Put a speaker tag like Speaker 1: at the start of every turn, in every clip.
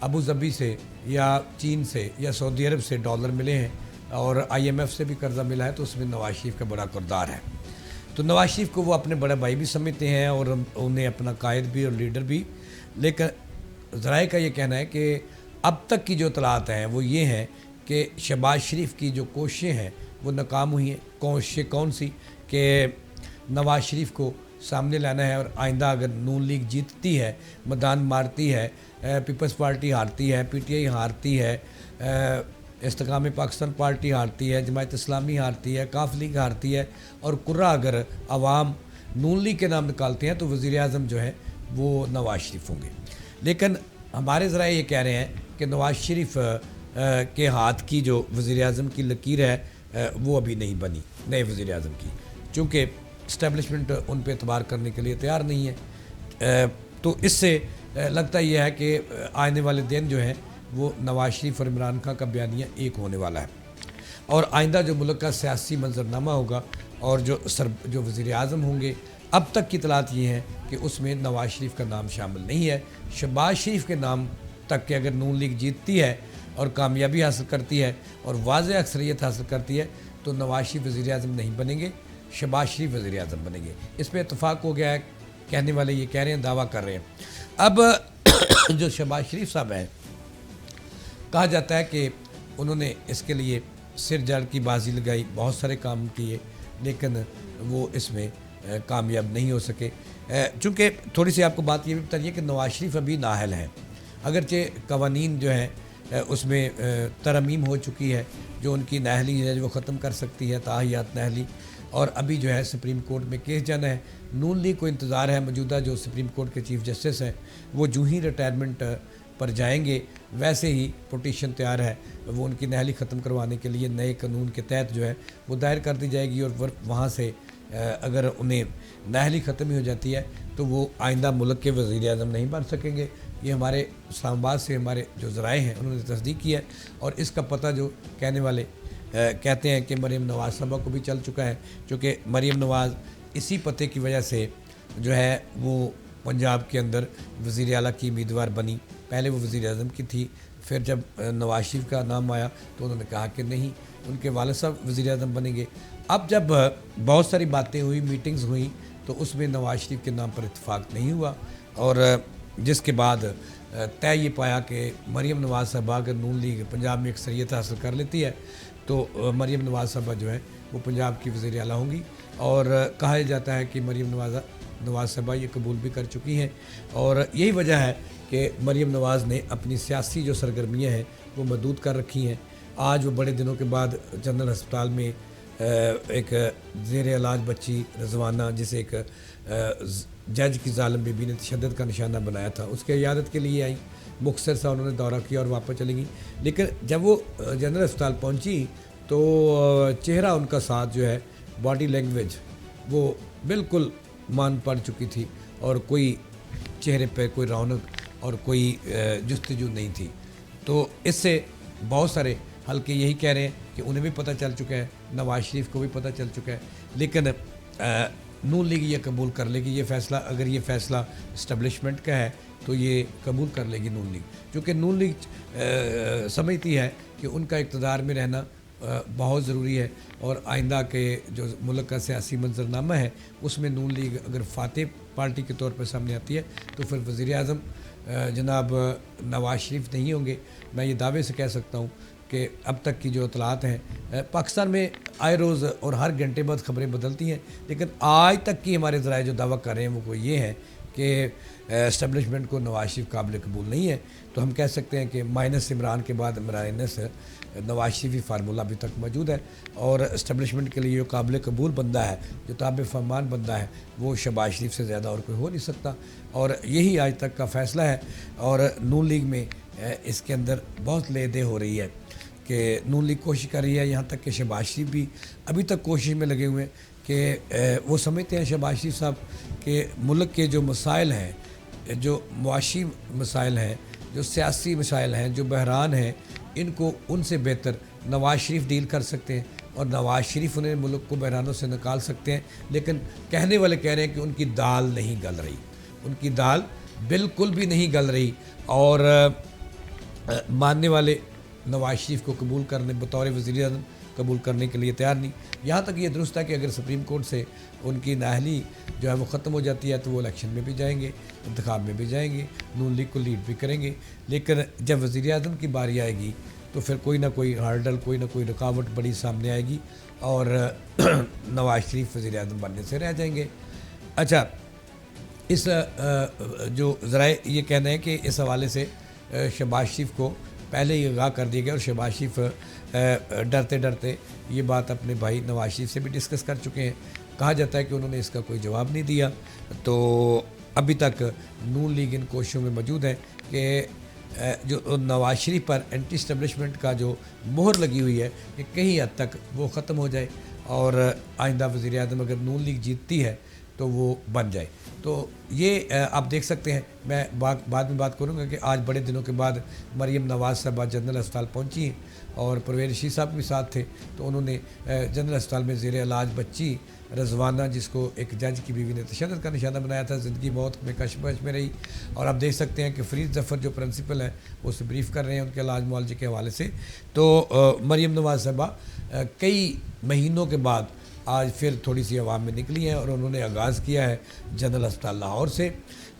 Speaker 1: Abu Dhabi سے یا چین سے یا سعودی عرب سے ڈالر ملے ہیں اور IMF سے بھی قرضہ ملا ہے، تو اس میں نواز شریف کا بڑا کردار ہے۔ تو نواز شریف کو وہ اپنے بڑے بھائی بھی سمجھتے ہیں اور انہیں اپنا قائد بھی اور لیڈر بھی، لیکن ذرائع کا یہ کہنا ہے کہ اب تک کی جو اطلاعات ہیں وہ یہ ہیں کہ شہباز شریف کی جو کوششیں ہیں وہ ناکام ہوئی ہیں۔ کوششیں کون سی؟ کہ نواز شریف کو سامنے لانا ہے، اور آئندہ اگر نون لیگ جیتتی ہے، میدان مارتی ہے، پیپلز پارٹی ہارتی ہے، PTI ہارتی ہے، استقامت پاکستان پارٹی ہارتی ہے، جماعت اسلامی ہارتی ہے، کاف لیگ ہارتی ہے، اور قرہ اگر عوام نون لیگ کے نام نکالتے ہیں تو وزیر اعظم جو ہے وہ نواز شریف ہوں گے۔ لیکن ہمارے ذرائع یہ کہہ رہے ہیں کہ نواز شریف کے ہاتھ کی جو وزیر اعظم کی لکیر ہے وہ ابھی نہیں بنی نئے وزیر اعظم کی، چونکہ اسٹیبلشمنٹ ان پہ اعتبار کرنے کے لیے تیار نہیں ہے۔ تو اس سے لگتا یہ ہے کہ آنے والے دن جو ہیں وہ نواز شریف اور عمران خان کا بیانیہ ایک ہونے والا ہے، اور آئندہ جو ملک کا سیاسی منظرنامہ ہوگا اور جو وزیر اعظم ہوں گے، اب تک کی اطلاعات یہ ہیں کہ اس میں نواز شریف کا نام شامل نہیں ہے۔ شہباز شریف کے نام تک کہ اگر نون لیگ جیتتی ہے اور کامیابی حاصل کرتی ہے اور واضح اکثریت حاصل کرتی ہے تو نواز شریف وزیر اعظم نہیں بنیں گے، شہباز شریف وزیر اعظم بنیں گے۔ اس پہ اتفاق ہو گیا ہے، کہنے والے یہ کہہ رہے ہیں، دعویٰ کر رہے ہیں۔ اب جو شہباز شریف صاحب ہیں، کہا جاتا ہے کہ انہوں نے اس کے لیے سر جڑ کی بازی لگائی، بہت سارے کام کیے، لیکن وہ اس میں کامیاب نہیں ہو سکے۔ چونکہ تھوڑی سی آپ کو بات یہ بھی بتائیے کہ نواز شریف ابھی نااہل ہیں، اگرچہ قوانین جو ہیں اس میں ترمیم ہو چکی ہے جو ان کی نااہلی ہے وہ ختم کر سکتی ہے، تاحیات نااہلی، اور ابھی جو ہے سپریم کورٹ میں کیس جانا ہے۔ نون لیگ کو انتظار ہے، موجودہ جو سپریم کورٹ کے چیف جسٹس ہیں وہ جو ہی ریٹائرمنٹ پر جائیں گے ویسے ہی پٹیشن تیار ہے، وہ ان کی نااہلی ختم کروانے کے لیے نئے قانون کے تحت جو ہے وہ دائر کر دی جائے گی، اور وہاں سے اگر انہیں نااہلی ختم ہی ہو جاتی ہے تو وہ آئندہ ملک کے وزیر اعظم نہیں بن سکیں گے۔ یہ ہمارے اسلام آباد سے ہمارے جو ذرائع ہیں انہوں نے تصدیق کی ہے، اور اس کا پتہ جو کہنے والے کہتے ہیں کہ مریم نواز صاحبہ کو بھی چل چکا ہے، چونکہ مریم نواز اسی پتے کی وجہ سے جو ہے وہ پنجاب کے اندر وزیر اعلیٰ کی امیدوار بنی۔ پہلے وہ وزیر اعظم کی تھی، پھر جب نواز شریف کا نام آیا تو انہوں نے کہا کہ نہیں، ان کے والد صاحب وزیر اعظم بنیں گے۔ اب جب بہت ساری باتیں ہوئی، میٹنگز ہوئیں، تو اس میں نواز شریف کے نام پر اتفاق نہیں ہوا، اور جس کے بعد طے یہ پایا کہ مریم نواز صاحبہ اگر نون لیگ پنجاب میں اکثریت حاصل کر لیتی ہے تو مریم نواز صاحبہ جو ہے وہ پنجاب کی وزیر اعلیٰ ہوں گی، اور کہا جاتا ہے کہ مریم نواز صاحبہ یہ قبول بھی کر چکی ہیں، اور یہی وجہ ہے کہ مریم نواز نے اپنی سیاسی جو سرگرمیاں ہیں وہ محدود کر رکھی ہیں۔ آج وہ بڑے دنوں کے بعد جنرل ہسپتال میں ایک زیر علاج بچی رضوانہ، جسے ایک جج کی ظالم بیوی نے تشدد کا نشانہ بنایا تھا، اس کے عیادت کے لیے آئیں، مختصر سا انہوں نے دورہ کیا اور واپس چلی گئیں۔ لیکن جب وہ جنرل ہسپتال پہنچی تو چہرہ ان کا ساتھ جو ہے، باڈی لینگویج وہ بالکل مان پڑ چکی تھی، اور کوئی چہرے پہ کوئی رونق اور کوئی جستجو نہیں تھی۔ تو اس سے بہت سارے حلقے یہی کہہ رہے ہیں کہ انہیں بھی پتہ چل چکا ہے، نواز شریف کو بھی پتہ چل چکا ہے، لیکن نون لیگ یہ قبول کر لے گی یہ فیصلہ۔ اگر یہ فیصلہ اسٹیبلشمنٹ کا ہے تو یہ قبول کر لے گی نون لیگ، کیونکہ نون لیگ سمجھتی ہے کہ ان کا اقتدار میں رہنا بہت ضروری ہے، اور آئندہ کے جو ملک کا سیاسی منظرنامہ ہے اس میں نون لیگ اگر فاتح پارٹی کے طور پر سامنے آتی ہے تو پھر وزیر اعظم جناب نواز شریف نہیں ہوں گے۔ میں یہ دعوے سے کہہ سکتا ہوں کہ اب تک کی جو اطلاعات ہیں، پاکستان میں آئے روز اور ہر گھنٹے بعد خبریں بدلتی ہیں، لیکن آج تک کی ہمارے ذرائع جو دعویٰ کر رہے ہیں وہ یہ ہے کہ اسٹیبلشمنٹ کو نواز شریف قابل قبول نہیں ہے۔ تو ہم کہہ سکتے ہیں کہ مائنس عمران کے بعد مائنس نواز شریفی فارمولہ ابھی تک موجود ہے، اور اسٹیبلشمنٹ کے لیے جو قابل قبول بندہ ہے، جو تابع فرمان بندہ ہے، وہ شہباز شریف سے زیادہ اور کوئی ہو نہیں سکتا، اور یہی آج تک کا فیصلہ ہے۔ اور نون لیگ میں اس کے اندر بہت لے دے ہو رہی ہے کہ نون لیگ کوشش کر رہی ہے، یہاں تک کہ شہباز شریف بھی ابھی تک کوشش میں لگے ہوئے ہیں کہ وہ سمجھتے ہیں شہباز شریف صاحب کہ ملک کے جو مسائل ہیں، جو معاشی مسائل ہیں، جو سیاسی مسائل ہیں، جو بحران ہیں، ان کو ان سے بہتر نواز شریف ڈیل کر سکتے ہیں، اور نواز شریف انہیں ملک کو بحرانوں سے نکال سکتے ہیں۔ لیکن کہنے والے کہہ رہے ہیں کہ ان کی دال نہیں گل رہی، ان کی دال بالکل بھی نہیں گل رہی، اور ماننے والے نواز شریف کو قبول کرنے بطور وزیر اعظم قبول کرنے کے لیے تیار نہیں. یہاں تک یہ درست ہے کہ اگر سپریم کورٹ سے ان کی نااہلی جو ہے وہ ختم ہو جاتی ہے تو وہ الیکشن میں بھی جائیں گے, انتخاب میں بھی جائیں گے, نون لیگ کو لیڈ بھی کریں گے. لیکن جب وزیر اعظم کی باری آئے گی تو پھر کوئی نہ کوئی ہارڈل, کوئی نہ کوئی رکاوٹ بڑی سامنے آئے گی اور نواز شریف وزیر اعظم بننے سے رہ جائیں گے. اچھا, اس جو ذرائع یہ کہنا ہے کہ اس حوالے سے شہباز شریف کو پہلے ہی آگاہ کر دیا گیا اور شہباز شریف ڈرتے ڈرتے یہ بات اپنے بھائی نواز شریف سے بھی ڈسکس کر چکے ہیں. کہا جاتا ہے کہ انہوں نے اس کا کوئی جواب نہیں دیا. تو ابھی تک نون لیگ ان کوششوں میں موجود ہے کہ جو نواز شریف پر اینٹی اسٹیبلشمنٹ کا جو مہر لگی ہوئی ہے کہ کہیں حد تک وہ ختم ہو جائے اور آئندہ وزیر اعظم اگر نون لیگ جیتتی ہے تو وہ بن جائے. تو یہ آپ دیکھ سکتے ہیں. میں بعد میں بات کروں گا کہ آج بڑے دنوں کے بعد مریم نواز صاحبہ جنرل اسپتال پہنچی ہیں اور پرویز رشید صاحب بھی ساتھ تھے. تو انہوں نے جنرل اسپتال میں زیر علاج بچی رضوانہ, جس کو ایک جج کی بیوی نے تشدد کا نشانہ بنایا تھا, زندگی موت میں کشمکش میں رہی. اور آپ دیکھ سکتے ہیں کہ فرید ظفر جو پرنسپل ہیں وہ اسے بریف کر رہے ہیں ان کے علاج معالجے کے حوالے سے. تو مریم نواز صاحبہ کئی مہینوں کے بعد آج پھر تھوڑی سی عوام میں نکلی ہیں اور انہوں نے آغاز کیا ہے جنرل اسپتال لاہور سے.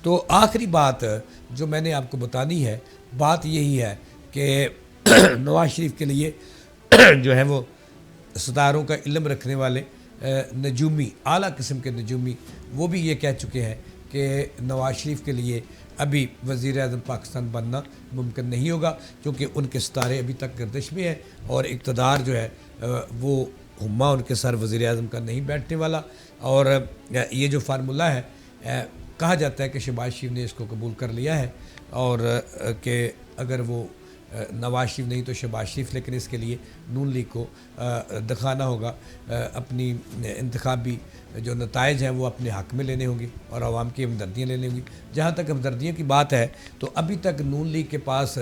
Speaker 1: تو آخری بات جو میں نے آپ کو بتانی ہے, بات یہی ہے کہ نواز شریف کے لیے جو ہے وہ ستاروں کا علم رکھنے والے نجومی, اعلیٰ قسم کے نجومی, وہ بھی یہ کہہ چکے ہیں کہ نواز شریف کے لیے ابھی وزیر اعظم پاکستان بننا ممکن نہیں ہوگا کیونکہ ان کے ستارے ابھی تک گردش میں ہیں اور اقتدار جو ہے وہ ہما ان کے سر وزیر اعظم کا نہیں بیٹھنے والا. اور یہ جو فارمولہ ہے کہا جاتا ہے کہ شہباز شریف نے اس کو قبول کر لیا ہے اور کہ اگر وہ نواز شریف نہیں تو شہباز شریف, لیکن اس کے لیے نون لیگ کو دکھانا ہوگا, اپنی انتخابی جو نتائج ہیں وہ اپنے حق میں لینے ہوں گے اور عوام کی ہمدردیاں لینے ہوں گی. جہاں تک ہمدردیوں کی بات ہے تو ابھی تک نون لیگ کے پاس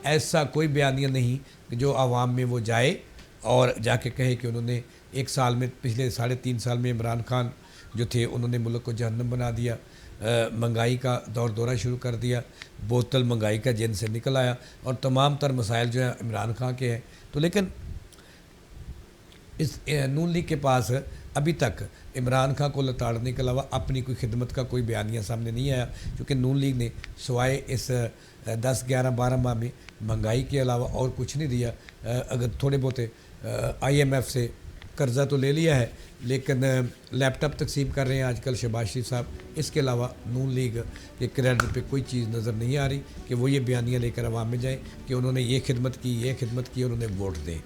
Speaker 1: ایسا کوئی بیانیہ نہیں کہ جو عوام میں وہ جائے اور جا کے کہے کہ انہوں نے ایک سال میں, پچھلے 3.5 سال میں عمران خان جو تھے انہوں نے ملک کو جہنم بنا دیا, مہنگائی کا دورہ شروع کر دیا, بوتل مہنگائی کا جن سے نکل آیا اور تمام تر مسائل جو ہیں عمران خان کے ہیں. تو لیکن اس نون لیگ کے پاس ابھی تک عمران خان کو لتاڑنے کے علاوہ اپنی کوئی خدمت کا کوئی بیانیہ سامنے نہیں آیا کیونکہ نون لیگ نے سوائے اس 10, 11, 12 ماہ میں مہنگائی کے علاوہ اور کچھ نہیں دیا. اگر تھوڑے بہت IMF سے قرضہ تو لے لیا ہے لیکن لیپ ٹاپ تقسیم کر رہے ہیں آج کل شہباز شریف صاحب. اس کے علاوہ نون لیگ کے کریڈٹ پہ کوئی چیز نظر نہیں آ رہی کہ وہ یہ بیانیہ لے کر عوام میں جائیں کہ انہوں نے یہ خدمت کی انہوں نے ووٹ دیں.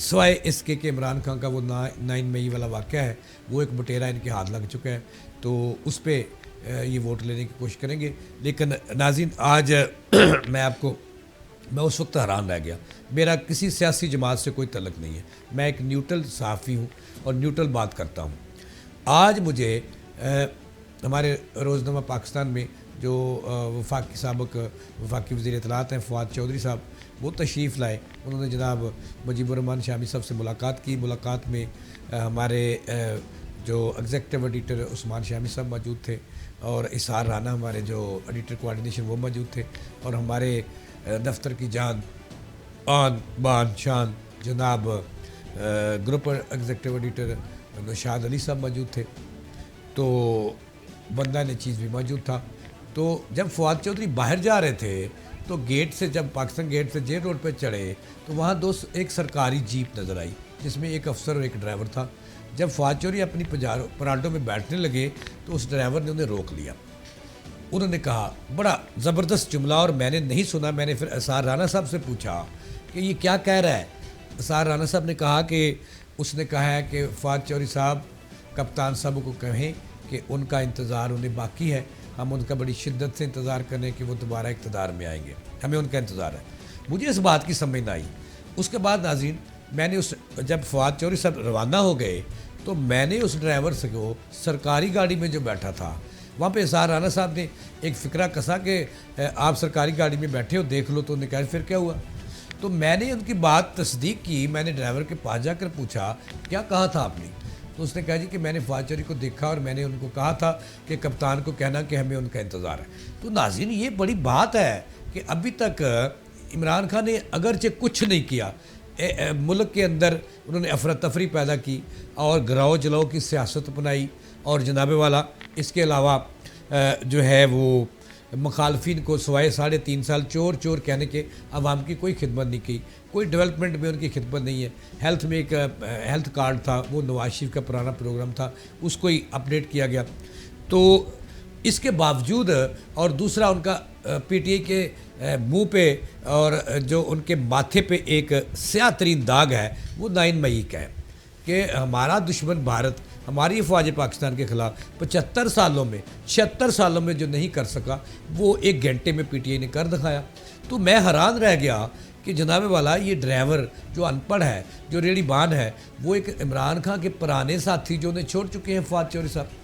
Speaker 1: سوائے اس کے کہ عمران خان کا وہ 9 مئی والا واقعہ ہے, وہ ایک بٹیرا ان کے ہاتھ لگ چکا ہے تو اس پہ یہ ووٹ لینے کی کوشش کریں گے. لیکن ناظرین, آج میں اس وقت حیران رہ گیا. میرا کسی سیاسی جماعت سے کوئی تعلق نہیں ہے, میں ایک نیوٹرل صحافی ہوں اور نیوٹرل بات کرتا ہوں. آج مجھے ہمارے روزنامہ پاکستان میں جو سابق وفاقی وزیر اطلاعات ہیں فواد چودھری صاحب, وہ تشریف لائے. انہوں نے جناب مجیب الرحمان شامی صاحب سے ملاقات کی. ملاقات میں ہمارے جو ایگزیکٹو ایڈیٹر عثمان شامی صاحب موجود تھے اور اسحار رانا ہمارے جو ایڈیٹر کوآرڈینیشن وہ موجود تھے اور ہمارے دفتر کی جان آن بان شان جناب گروپ ایگزیکٹو ایڈیٹر نشاد علی صاحب موجود تھے. تو بندہ نے چیز بھی موجود تھا. تو جب فواد چودھری باہر جا رہے تھے تو گیٹ سے, جب پاکستان گیٹ سے جیل روڈ پہ چڑھے تو وہاں ایک سرکاری جیپ نظر آئی جس میں ایک افسر اور ایک ڈرائیور تھا. جب فواد چودھری اپنی پراڈو میں بیٹھنے لگے تو اس ڈرائیور نے انہیں روک لیا. انہوں نے کہا, بڑا زبردست جملہ اور میں نے نہیں سنا. میں نے پھر اسحار رانا صاحب سے پوچھا کہ یہ کیا کہہ رہا ہے. اسحار رانا صاحب نے کہا کہ اس نے کہا ہے کہ فواد چودھری صاحب کپتان صاحب کو کہیں کہ ان کا انتظار انہیں باقی ہے, ہم ان کا بڑی شدت سے انتظار کریں کہ وہ دوبارہ اقتدار میں آئیں گے, ہمیں ان کا انتظار ہے. مجھے اس بات کی سمجھ نہ آئی. اس کے بعد ناظرین, میں نے جب فواد چودھری صاحب روانہ ہو گئے تو میں نے اس ڈرائیور سے کو سرکاری گاڑی میں جو بیٹھا تھا وہاں پہ اسحار رانا صاحب نے ایک فقرہ کسا کہ آپ سرکاری گاڑی میں بیٹھے ہو, دیکھ لو. تو انہوں نے کہا پھر کیا ہوا. تو میں نے ان کی بات تصدیق کی. میں نے ڈرائیور کے پاس جا کر پوچھا کیا کہا تھا آپ نے. تو اس نے کہا جی کہ میں نے فواد چودھری کو دیکھا اور میں نے ان کو کہا تھا کہ کپتان کو کہنا کہ ہمیں ان کا انتظار ہے. تو ناظرین, یہ بڑی بات ہے کہ ابھی تک عمران خان نے اگرچہ کچھ نہیں کیا، ملک کے اندر انہوں نے افراتفری پیدا کی اور گراؤ جلاؤ کی سیاست اپنائی، اور جناب والا اس کے علاوہ جو ہے وہ مخالفین کو سوائے 3.5 سال چور چور کہنے کے عوام کی کوئی خدمت نہیں کی، کوئی ڈیولپمنٹ میں ان کی خدمت نہیں ہے۔ ہیلتھ میں ایک ہیلتھ کارڈ تھا، وہ نواز شریف کا پرانا پروگرام تھا، اس کو ہی اپڈیٹ کیا گیا۔ تو اس کے باوجود، اور دوسرا ان کا پی ٹی آئی کے منہ پہ اور جو ان کے ماتھے پہ ایک سیاہ ترین داغ ہے وہ 9 مئی کا ہے کہ ہمارا دشمن بھارت ہماری افواج پاکستان کے خلاف 76 سالوں میں جو نہیں کر سکا وہ 1 گھنٹے میں پی ٹی آئی نے کر دکھایا۔ تو میں حیران رہ گیا کہ جناب والا یہ ڈرائیور جو ان پڑھ ہے، جو ریڑھی بان ہے، وہ ایک عمران خان کے پرانے ساتھی جو انہیں چھوڑ چکے ہیں، فواد چودھری صاحب،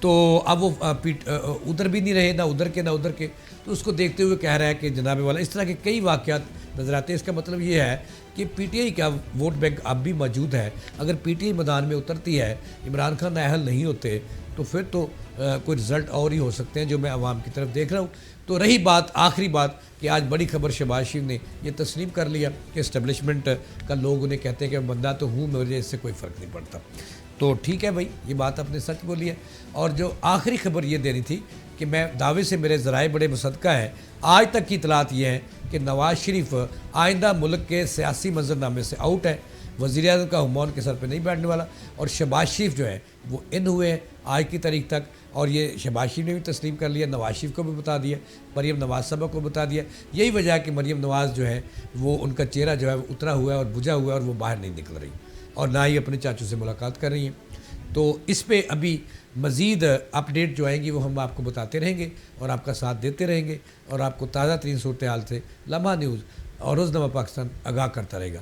Speaker 1: تو اب وہ ادھر بھی نہیں رہے، نہ ادھر کے، تو اس کو دیکھتے ہوئے کہہ رہا ہے کہ جناب والا اس طرح کے کئی واقعات نظر آتے ہیں۔ اس کا مطلب یہ ہے کہ پی ٹی آئی کا ووٹ بینک اب بھی موجود ہے۔ اگر پی ٹی آئی میدان میں اترتی ہے، عمران خان نااہل نہیں ہوتے، تو پھر تو کوئی رزلٹ اور ہی ہو سکتے ہیں جو میں عوام کی طرف دیکھ رہا ہوں۔ تو رہی بات، آخری بات، کہ آج بڑی خبر شہباز شریف نے یہ تسلیم کر لیا کہ اسٹیبلشمنٹ کا لوگ انہیں کہتے ہیں کہ بندہ تو ہوں، مجھے اس سے کوئی فرق نہیں پڑتا۔ تو ٹھیک ہے بھائی، یہ بات آپ نے سچ بولی ہے۔ اور جو آخری خبر یہ دینی تھی کہ میں دعوے سے میرے ذرائع بڑے مصدقہ ہیں، آج تک کی اطلاعات یہ ہیں کہ نواز شریف آئندہ ملک کے سیاسی منظرنامے سے آؤٹ ہے، وزیر اعظم کا حمان کے سر پہ نہیں بیٹھنے والا، اور شہباز شریف جو ہے وہ ان ہوئے ہیں آج کی تاریخ تک۔ اور یہ شہباز شریف نے بھی تسلیم کر لیا، نواز شریف کو بھی بتا دیا، مریم نواز صاحبہ کو بتا دیا۔ یہی وجہ ہے کہ مریم نواز جو ہے وہ ان کا چہرہ جو ہے وہ اترا ہوا ہے اور بجھا ہوا ہے، اور وہ باہر نہیں نکل رہی، اور نہ ہی اپنے چاچو سے ملاقات کر رہی ہیں۔ تو اس پہ ابھی مزید اپڈیٹ جو آئیں گی وہ ہم آپ کو بتاتے رہیں گے اور آپ کا ساتھ دیتے رہیں گے، اور آپ کو تازہ ترین صورتحال سے لمحہ نیوز اور روزنامہ پاکستان آگاہ کرتا رہے گا۔